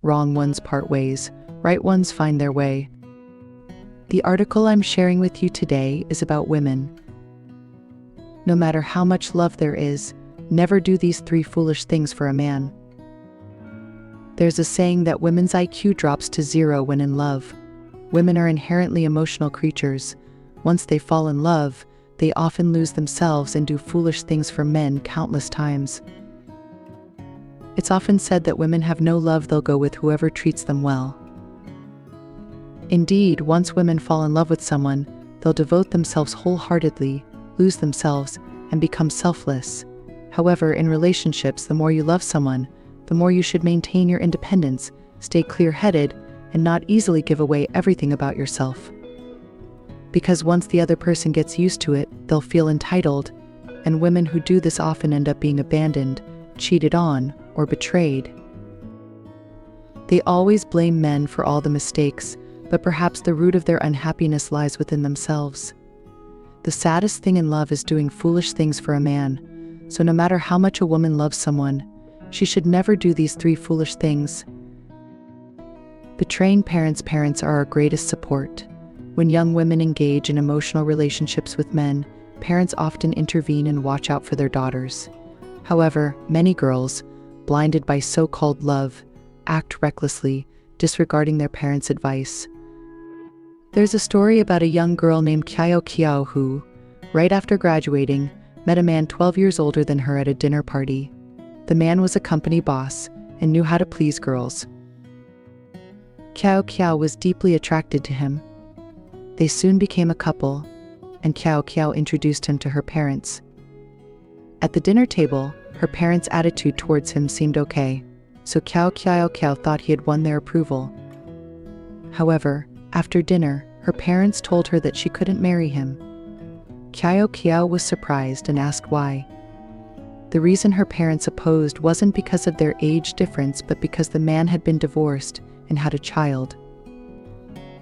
wrong ones part ways, right ones find their way. The article I'm sharing with you today is about women. No matter how much love there is, never do these 3 foolish things for a man. There's a saying that women's IQ drops to 0 when in love. Women are inherently emotional creatures. Once they fall in love, they often lose themselves and do foolish things for men countless times. It's often said that women have no love, they'll go with whoever treats them well. Indeed, once women fall in love with someone, they'll devote themselves wholeheartedly, lose themselves, and become selfless. However, in relationships, the more you love someone, the more you should maintain your independence, stay clear-headed, and not easily give away everything about yourself. Because once the other person gets used to it, they'll feel entitled, and women who do this often end up being abandoned, cheated on, or betrayed. They always blame men for all the mistakes, but perhaps the root of their unhappiness lies within themselves. The saddest thing in love is doing foolish things for a man, so no matter how much a woman loves someone, she should never do these 3 foolish things. Betraying parents. Parents are our greatest support. When young women engage in emotional relationships with men, parents often intervene and watch out for their daughters. However, many girls, blinded by so-called love, act recklessly, disregarding their parents' advice. There's a story about a young girl named Kiao who, right after graduating, met a man 12 years older than her at a dinner party. The man was a company boss and knew how to please girls. Kiao was deeply attracted to him. They soon became a couple, and Kiao introduced him to her parents. At the dinner table, her parents' attitude towards him seemed okay, so Kiao thought he had won their approval. However, after dinner, her parents told her that she couldn't marry him. Kiao was surprised and asked why. The reason her parents opposed wasn't because of their age difference, but because the man had been divorced and had a child.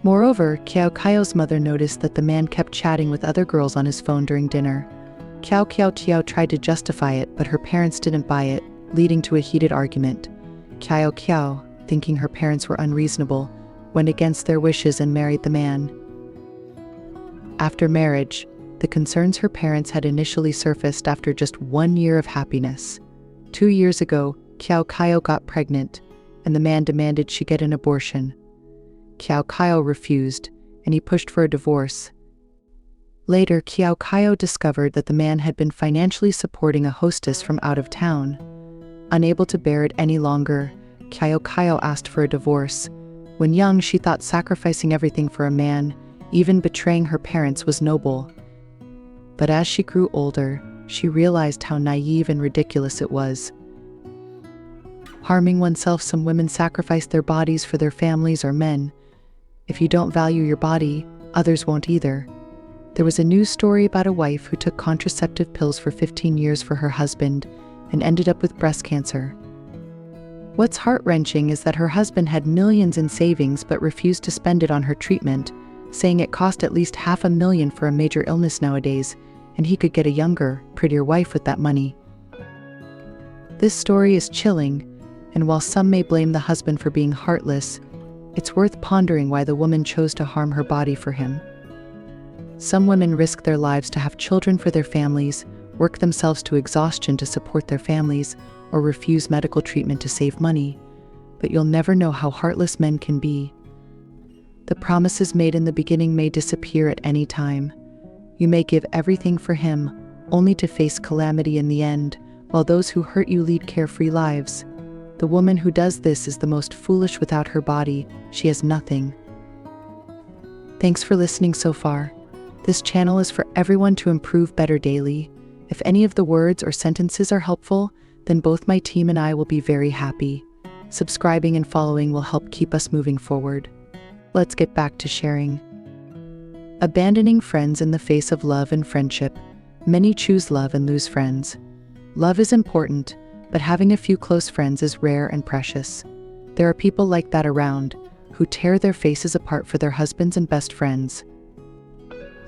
Moreover, Kiao's mother noticed that the man kept chatting with other girls on his phone during dinner. Kiao tried to justify it, but her parents didn't buy it, leading to a heated argument. Kiao, thinking her parents were unreasonable, went against their wishes and married the man. After marriage, the concerns her parents had initially surfaced after just 1 year of happiness. 2 years ago, Kiao got pregnant, and the man demanded she get an abortion. Kiao refused, and he pushed for a divorce. Later, Kiao discovered that the man had been financially supporting a hostess from out of town. Unable to bear it any longer, Kiao asked for a divorce. When young, she thought sacrificing everything for a man, even betraying her parents, was noble. But as she grew older, she realized how naive and ridiculous it was. Harming oneself. Some women sacrifice their bodies for their families or men. If you don't value your body, others won't either. There was a news story about a wife who took contraceptive pills for 15 years for her husband and ended up with breast cancer. What's heart-wrenching is that her husband had millions in savings but refused to spend it on her treatment, saying it cost at least $500,000 for a major illness nowadays, and he could get a younger, prettier wife with that money. This story is chilling, and while some may blame the husband for being heartless, it's worth pondering why the woman chose to harm her body for him. Some women risk their lives to have children for their families, work themselves to exhaustion to support their families, or refuse medical treatment to save money. But you'll never know how heartless men can be. The promises made in the beginning may disappear at any time. You may give everything for him, only to face calamity in the end, while those who hurt you lead carefree lives. The woman who does this is the most foolish. Without her body, she has nothing. Thanks for listening so far. This channel is for everyone to improve better daily. If any of the words or sentences are helpful, then both my team and I will be very happy. Subscribing and following will help keep us moving forward. Let's get back to sharing. Abandoning friends in the face of love and friendship. Many choose love and lose friends. Love is important, but having a few close friends is rare and precious. There are people like that around, who tear their faces apart for their husbands and best friends.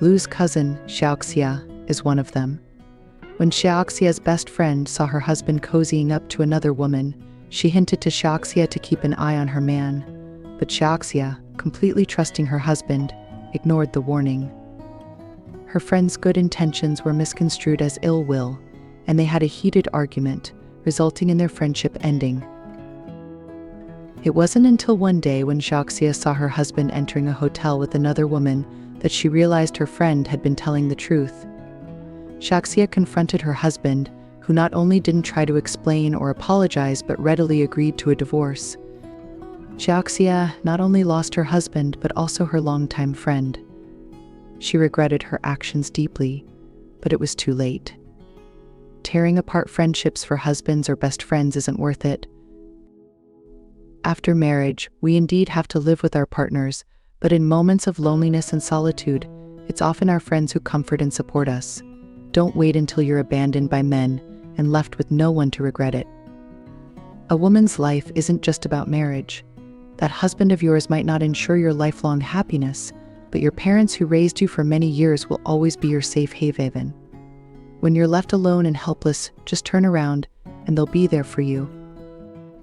Lu's cousin, Xiaoxia, is one of them. When Xiaoxia's best friend saw her husband cozying up to another woman, She hinted to Xiaxia to keep an eye on her man, but Xiaxia, completely trusting her husband, ignored the warning. Her friend's good intentions were misconstrued as ill will, and they had a heated argument, resulting in their friendship ending. It wasn't until one day when Xiaxia saw her husband entering a hotel with another woman that she realized her friend had been telling the truth. Xiaxia confronted her husband, who not only didn't try to explain or apologize but readily agreed to a divorce. Xiaxia not only lost her husband but also her longtime friend. She regretted her actions deeply, but it was too late. Tearing apart friendships for husbands or best friends isn't worth it. After marriage, we indeed have to live with our partners, but in moments of loneliness and solitude, it's often our friends who comfort and support us. Don't wait until you're abandoned by men and left with no one to regret it. A woman's life isn't just about marriage. That husband of yours might not ensure your lifelong happiness, but your parents who raised you for many years will always be your safe haven. When you're left alone and helpless, just turn around, and they'll be there for you.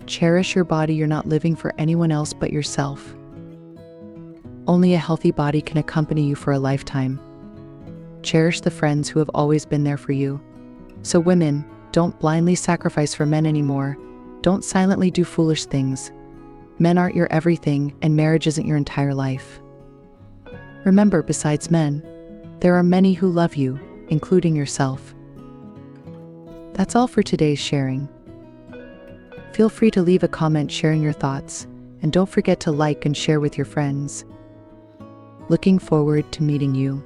Cherish your body. You're not living for anyone else but yourself. Only a healthy body can accompany you for a lifetime. Cherish the friends who have always been there for you. So women, don't blindly sacrifice for men anymore. Don't silently do foolish things. Men aren't your everything, and marriage isn't your entire life. Remember, besides men, there are many who love you, including yourself. That's all for today's sharing. Feel free to leave a comment sharing your thoughts, and don't forget to like and share with your friends. Looking forward to meeting you.